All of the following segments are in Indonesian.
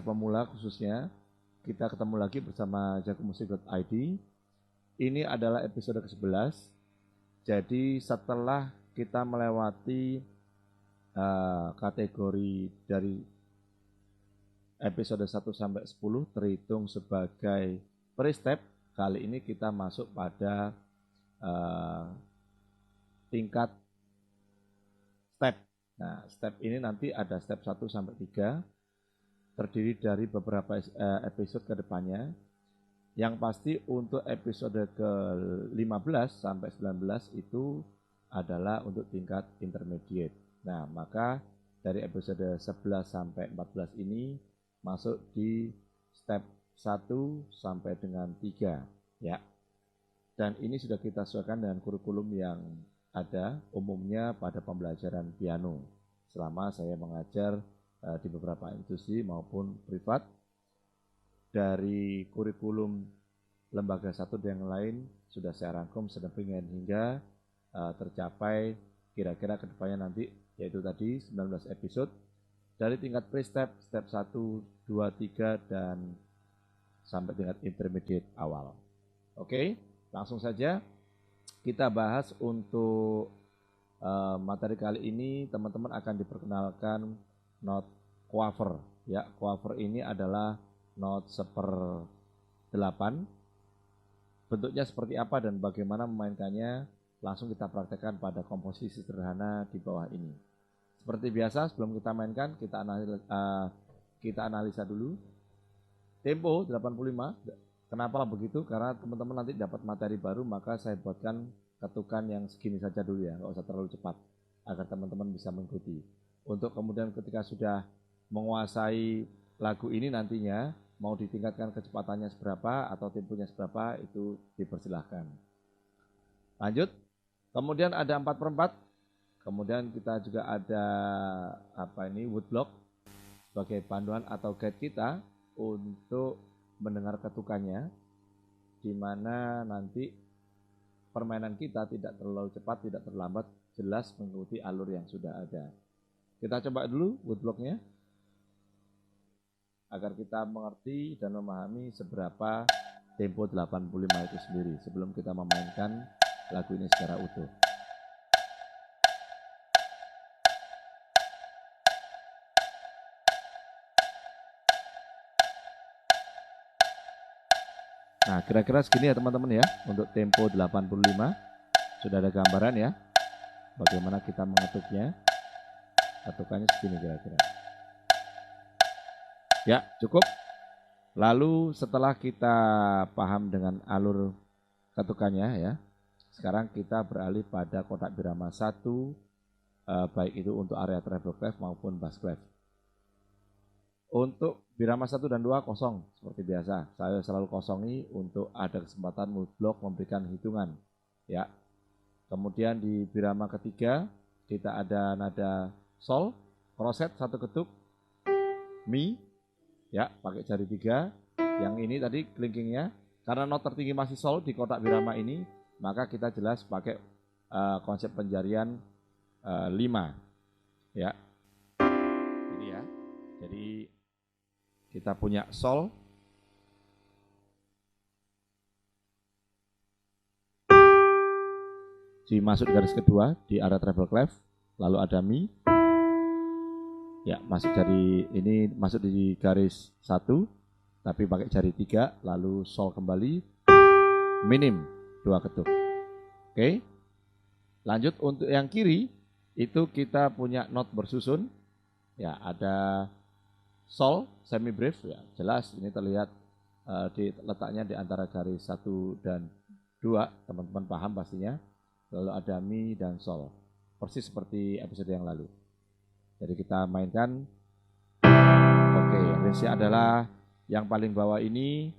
pemula khususnya, kita ketemu lagi bersama jagomusik.id. Ini adalah episode ke-11. Jadi setelah kita melewati kategori dari episode 1 sampai 10 terhitung sebagai pre-step, kali ini kita masuk pada tingkat step. Nah, step ini nanti ada step 1 sampai 3. Terdiri dari beberapa episode ke depannya. Yang pasti untuk episode ke-15 sampai 19 itu adalah untuk tingkat intermediate. Nah, maka dari episode 11 sampai 14 ini masuk di step 1 sampai dengan 3 ya. Dan ini sudah kita sesuaikan dengan kurikulum yang ada umumnya pada pembelajaran piano selama saya mengajar di beberapa institusi maupun privat. Dari kurikulum lembaga satu dan yang lain sudah saya rangkum sedemikian hingga tercapai kira-kira kedepannya nanti, yaitu tadi 19 episode dari tingkat pre-step, step 1, 2, 3 dan sampai tingkat intermediate awal. Oke, langsung saja kita bahas. Untuk materi kali ini teman-teman akan diperkenalkan not quaver ya. Quaver ini adalah not 1/8. Bentuknya seperti apa dan bagaimana memainkannya langsung kita praktekkan pada komposisi sederhana di bawah ini. Seperti biasa, sebelum kita mainkan kita analisa dulu. Tempo 85. Kenapa begitu? Karena teman-teman nanti dapat materi baru, maka saya buatkan ketukan yang segini saja dulu ya, nggak usah terlalu cepat, agar teman-teman bisa mengikuti. Untuk kemudian ketika sudah menguasai lagu ini nantinya, mau ditingkatkan kecepatannya seberapa atau temponya seberapa, itu dipersilahkan. Lanjut. Kemudian ada 4/4. Kemudian kita juga ada woodblock sebagai panduan atau guide kita untuk mendengar ketukannya, di mana nanti permainan kita tidak terlalu cepat, tidak terlambat, jelas mengikuti alur yang sudah ada. Kita coba dulu woodblocknya agar kita mengerti dan memahami seberapa tempo 85 itu sendiri sebelum kita memainkan lagu ini secara utuh. Nah, kira-kira segini ya teman-teman ya, untuk tempo 85. Sudah ada gambaran ya, bagaimana kita mengetuknya. Ketukannya segini kira-kira. Ya, cukup. Lalu setelah kita paham dengan alur ketukannya ya, sekarang kita beralih pada kotak birama 1, baik itu untuk area treble clef maupun bass clef. Untuk birama 1 dan 2 kosong seperti biasa. Saya selalu kosongi untuk ada kesempatan woodblock memberikan hitungan ya. Kemudian di birama ketiga kita ada nada sol, kroset 1 ketuk, mi ya, pakai jari 3. Yang ini tadi kelingkingnya, karena not tertinggi masih sol di kotak birama ini, maka kita jelas pakai konsep penjarian 5 ya. Ini ya. Jadi kita punya sol, masuk di garis kedua di area treble clef, lalu ada mi ya, masuk jari ini masuk di garis 1 tapi pakai jari 3, lalu sol kembali, minim 2 ketuk. Oke, lanjut. Untuk yang kiri itu kita punya not bersusun ya, ada sol semi brief ya, jelas ini terlihat letaknya di antara garis 1 dan 2, teman-teman paham pastinya. Lalu ada mi dan sol, persis seperti episode yang lalu. Jadi kita mainkan. Oke, range adalah yang paling bawah ini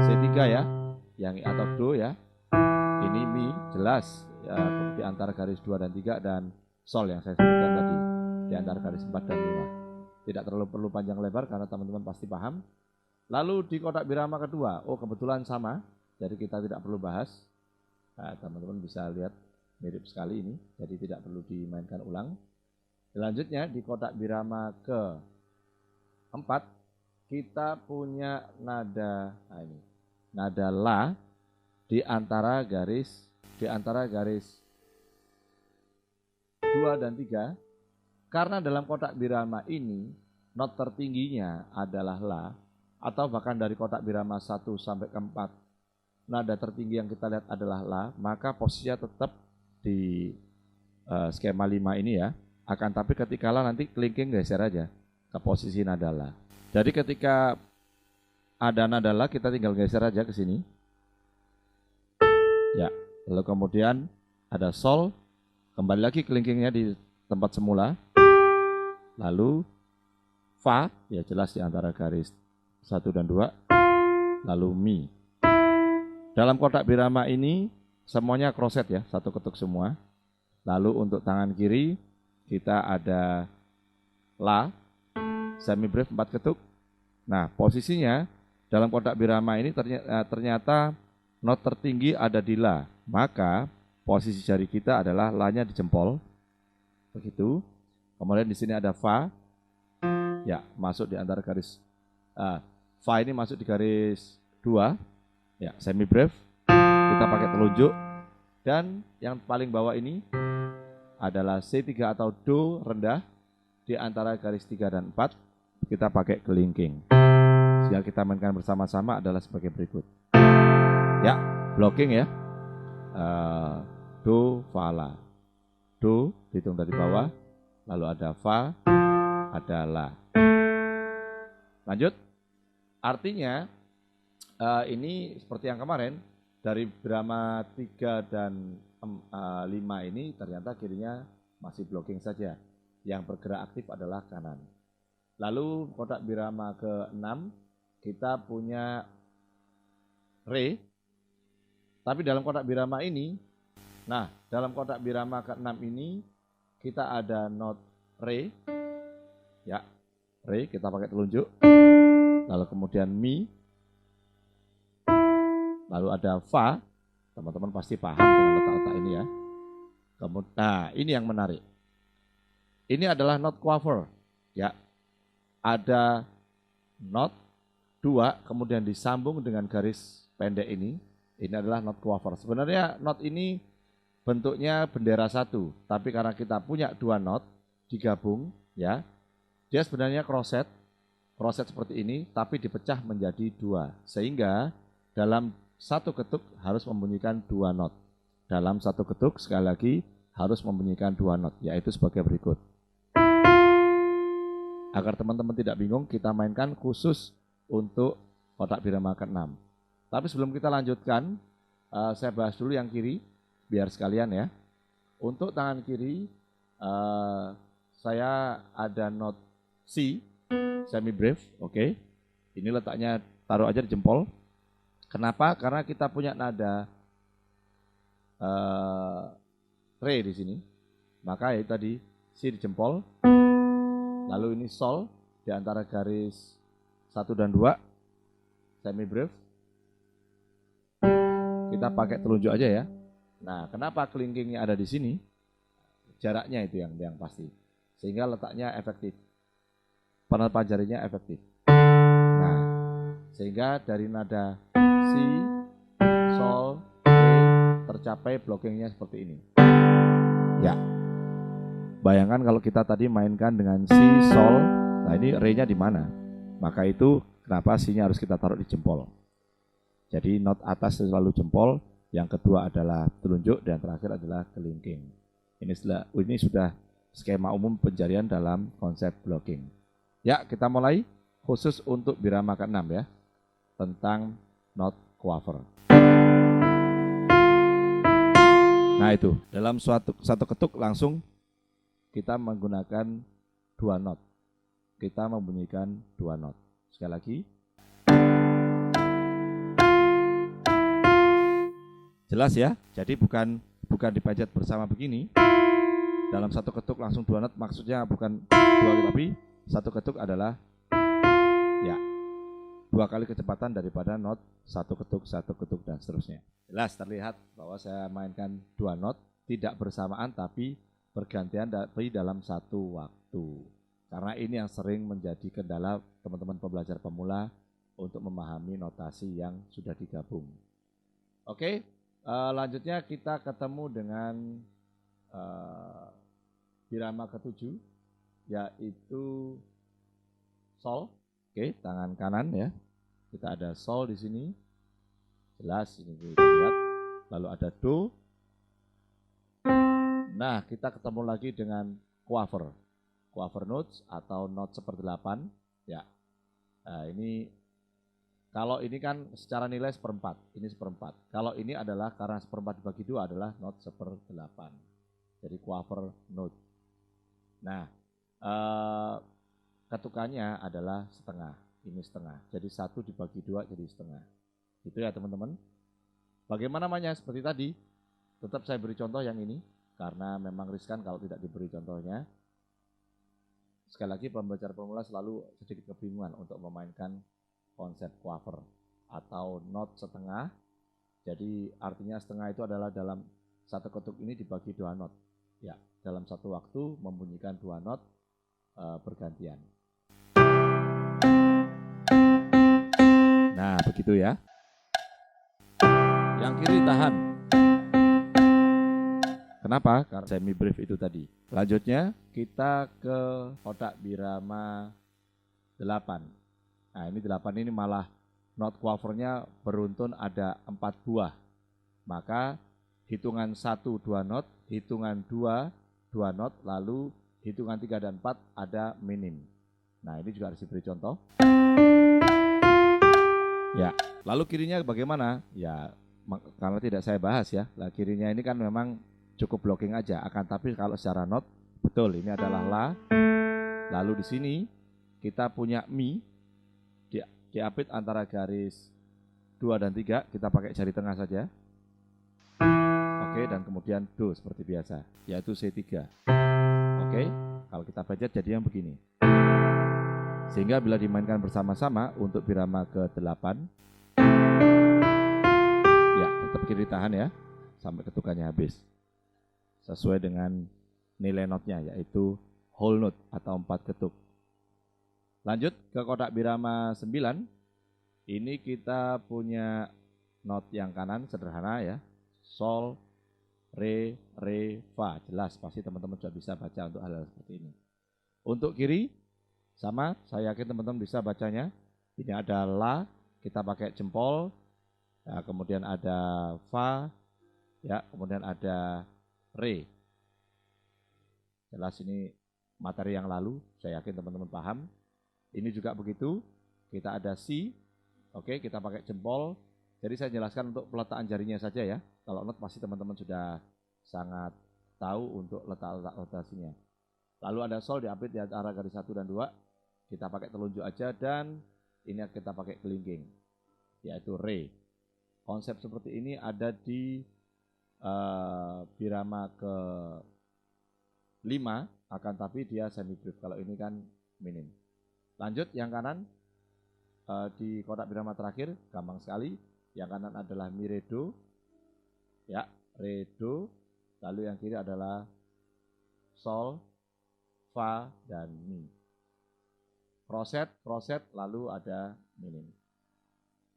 C3 ya, yang atau do ya. Ini mi jelas ya, di antara garis 2 dan 3, dan sol yang saya sebutkan tadi di antara garis 4 dan 5. Tidak terlalu perlu panjang lebar karena teman-teman pasti paham. Lalu di kotak birama kedua, kebetulan sama, jadi kita tidak perlu bahas. Nah, teman-teman bisa lihat mirip sekali ini, jadi tidak perlu dimainkan ulang. Selanjutnya di kotak birama ke 4 kita punya nada nada la di antara garis 2 dan 3. Karena dalam kotak birama ini not tertingginya adalah la, atau bahkan dari kotak birama 1 sampai ke 4 nada tertinggi yang kita lihat adalah la, maka posisinya tetap di skema 5 ini ya. Akan tapi ketika la nanti kelingking geser aja ke posisi nada la. Jadi ketika ada nada la kita tinggal geser aja ke sini. Ya, lalu kemudian ada sol, kembali lagi kelingkingnya di tempat semula. Lalu fa, ya jelas di antara garis 1 dan 2. Lalu mi. Dalam kotak birama ini semuanya crosset ya, satu ketuk semua. Lalu untuk tangan kiri kita ada la, semi brief 4 ketuk. Nah, posisinya dalam kotak birama ini ternyata not tertinggi ada di la. Maka posisi jari kita adalah la-nya di jempol. Begitu. Kemudian di sini ada fa. Ya, masuk di antara garis fa ini masuk di garis 2. Ya, semi brief. Kita pakai telunjuk. Dan yang paling bawah ini adalah C3 atau do rendah di antara garis 3 dan 4. Kita pakai kelingking. Sehingga kita mainkan bersama-sama adalah sebagai berikut. Ya, blocking ya. Do, fa, la. Do dihitung dari bawah, lalu ada fa, ada la. Lanjut. Artinya ini seperti yang kemarin, dari birama 3 dan 5 ini ternyata kirinya masih blocking saja. Yang bergerak aktif adalah kanan. Lalu kotak birama ke-6 kita punya re. Tapi dalam kotak birama ini, dalam kotak birama ke-6 ini kita ada not re. Ya, re kita pakai telunjuk. Lalu kemudian mi. Lalu ada fa. Teman-teman pasti paham dengan letak-letak ini ya. Nah, ini yang menarik. Ini adalah not quaver. Ya. Ada not 2 kemudian disambung dengan garis pendek ini. Ini adalah not quaver. Sebenarnya not ini bentuknya bendera 1, tapi karena kita punya 2 not digabung ya. Dia sebenarnya crosset seperti ini tapi dipecah menjadi 2. Sehingga dalam satu ketuk harus membunyikan 2 not. Dalam satu ketuk sekali lagi harus membunyikan 2 not, yaitu sebagai berikut. Agar teman-teman tidak bingung, kita mainkan khusus untuk kotak birama ke-6. Tapi sebelum kita lanjutkan, saya bahas dulu yang kiri, biar sekalian ya. Untuk tangan kiri, saya ada not C, semi brief, oke. Ini letaknya taruh aja di jempol. Kenapa? Karena kita punya nada re di sini. Maka ya tadi C di jempol. Lalu ini sol di antara garis 1 dan 2. Semi brief. Kita pakai telunjuk aja ya. Nah, kenapa kelingkingnya ada di sini? Jaraknya itu yang pasti. Sehingga letaknya efektif. Penerapan jarinya efektif. Nah, sehingga dari nada C, sol, re tercapai blockingnya seperti ini. Ya. Bayangkan kalau kita tadi mainkan dengan si, sol, nah ini re-nya di mana? Maka itu kenapa si-nya harus kita taruh di jempol. Jadi not atas selalu jempol, yang kedua adalah telunjuk, dan terakhir adalah kelingking. Ini sudah skema umum penjarian dalam konsep blocking. Ya, kita mulai khusus untuk birama ke-6 ya, tentang not quaver. Nah itu, dalam satu ketuk langsung kita menggunakan 2 not. Kita membunyikan 2 not. Sekali lagi. Jelas ya? Jadi bukan dipencet bersama begini. Dalam satu ketuk langsung 2 not, maksudnya bukan 2 tapi satu ketuk adalah ya 2 kali kecepatan daripada not satu ketuk dan seterusnya. Jelas terlihat bahwa saya mainkan 2 not tidak bersamaan tapi bergantian tapi dalam satu waktu. Karena ini yang sering menjadi kendala teman-teman pembelajar pemula untuk memahami notasi yang sudah digabung. Oke, lanjutnya kita ketemu dengan birama ketujuh, yaitu sol. Oke, tangan kanan ya. Kita ada sol di sini. Jelas ini kita lihat. Lalu ada do. Nah, kita ketemu lagi dengan quaver. Quaver notes atau not seperdelapan. Ya. Nah, ini kalau ini kan secara nilai seperempat, ini seperempat. Kalau ini adalah karena seperempat dibagi dua adalah not seperdelapan. Jadi quaver note. Nah, ketukannya adalah setengah. Ini setengah. Jadi 1 dibagi 2 jadi setengah. Itu ya teman-teman. Bagaimana namanya? Seperti tadi. Tetap saya beri contoh yang ini. Karena memang riskan kalau tidak diberi contohnya. Sekali lagi pembelajar pemula selalu sedikit kebingungan untuk memainkan konsep quaver atau not setengah. Jadi artinya setengah itu adalah dalam satu ketuk ini dibagi 2 not. Ya, dalam satu waktu membunyikan 2 not bergantian. Nah, begitu ya. Yang kiri tahan. Kenapa? Karena semi brief itu tadi. Lanjutnya kita ke kotak birama 8. Nah, ini 8 ini malah not quavernya beruntun ada 4 buah. Maka hitungan 1 2 not, hitungan 2 2 not, lalu hitungan 3 dan 4 ada minim. Nah, ini juga harus diberi contoh. Ya, lalu kirinya bagaimana? Ya, karena tidak saya bahas ya. Lah kirinya ini kan memang cukup blocking aja. Akan tapi kalau secara not betul ini adalah la. Lalu di sini kita punya mi. Diapit antara garis 2 dan 3, kita pakai jari tengah saja. Oke, dan kemudian do seperti biasa, yaitu C3. Oke, kalau kita baca jadi yang begini. Sehingga bila dimainkan bersama-sama untuk birama ke-8, ya tetap kiri tahan ya, sampai ketukannya habis. Sesuai dengan nilai notnya, yaitu whole note atau 4 ketuk. Lanjut ke kotak birama 9. Ini kita punya not yang kanan sederhana ya. Sol, re, fa. Jelas pasti teman-teman sudah bisa baca untuk hal-hal seperti ini. Untuk kiri sama, saya yakin teman-teman bisa bacanya. Ini ada la, kita pakai jempol. Ya, kemudian ada fa, ya, kemudian ada re. Jelas ini materi yang lalu, saya yakin teman-teman paham. Ini juga begitu, kita ada si, oke, kita pakai jempol. Jadi saya jelaskan untuk peletakan jarinya saja ya. Kalau not pasti teman-teman sudah sangat tahu untuk letak-letak notasinya. Lalu ada sol diapit di antara garis 1 dan 2. Kita pakai telunjuk aja dan ini kita pakai kelingking, yaitu re. Konsep seperti ini ada di birama ke-5, akan tapi dia semi brief. Kalau ini kan minim. Lanjut yang kanan di kotak birama terakhir, gampang sekali. Yang kanan adalah mi re do, ya re do. Lalu yang kiri adalah sol, fa dan mi. Kroset, lalu ada minim.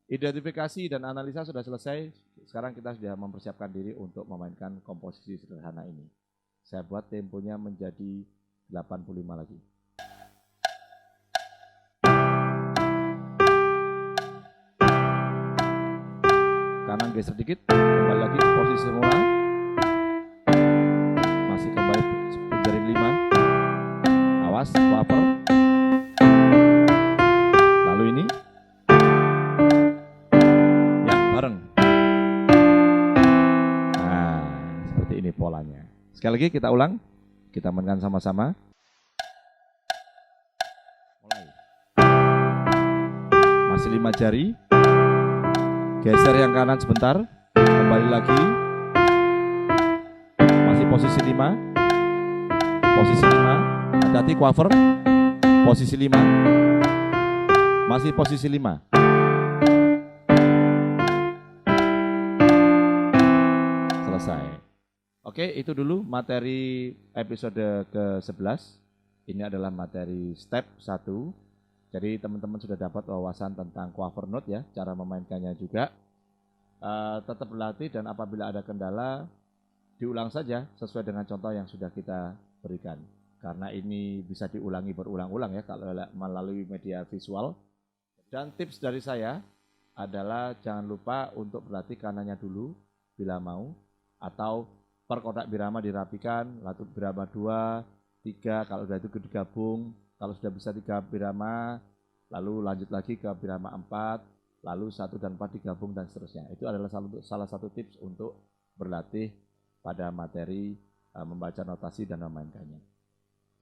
Identifikasi dan analisa sudah selesai. Sekarang kita sudah mempersiapkan diri untuk memainkan komposisi sederhana ini. Saya buat temponya menjadi 85 lagi. Kanan geser sedikit, kembali lagi ke posisi semula. Masih kembali jari 5. Awas, quaver. Lalu ini. Ya, bareng. Nah, seperti ini polanya. Sekali lagi kita ulang. Kita mainkan sama-sama. Mulai. Masih 5 jari. Geser yang kanan sebentar, kembali lagi. Masih posisi 5. Posisi 5. Hati-hati quaver. Posisi 5. Masih posisi 5. Selesai. Oke, itu dulu materi episode ke-11. Ini adalah materi step 1. Jadi teman-teman sudah dapat wawasan tentang cover note ya, cara memainkannya juga. Tetap berlatih dan apabila ada kendala, diulang saja sesuai dengan contoh yang sudah kita berikan. Karena ini bisa diulangi berulang-ulang ya kalau melalui media visual. Dan tips dari saya adalah jangan lupa untuk berlatih kanannya dulu bila mau, atau per kotak birama dirapikan, lalu birama 2, 3, kalau sudah itu digabung, kalau sudah bisa 3 birama, lalu lanjut lagi ke birama 4, lalu 1 dan 4 digabung dan seterusnya. Itu adalah salah satu tips untuk berlatih pada materi membaca notasi dan memainkannya.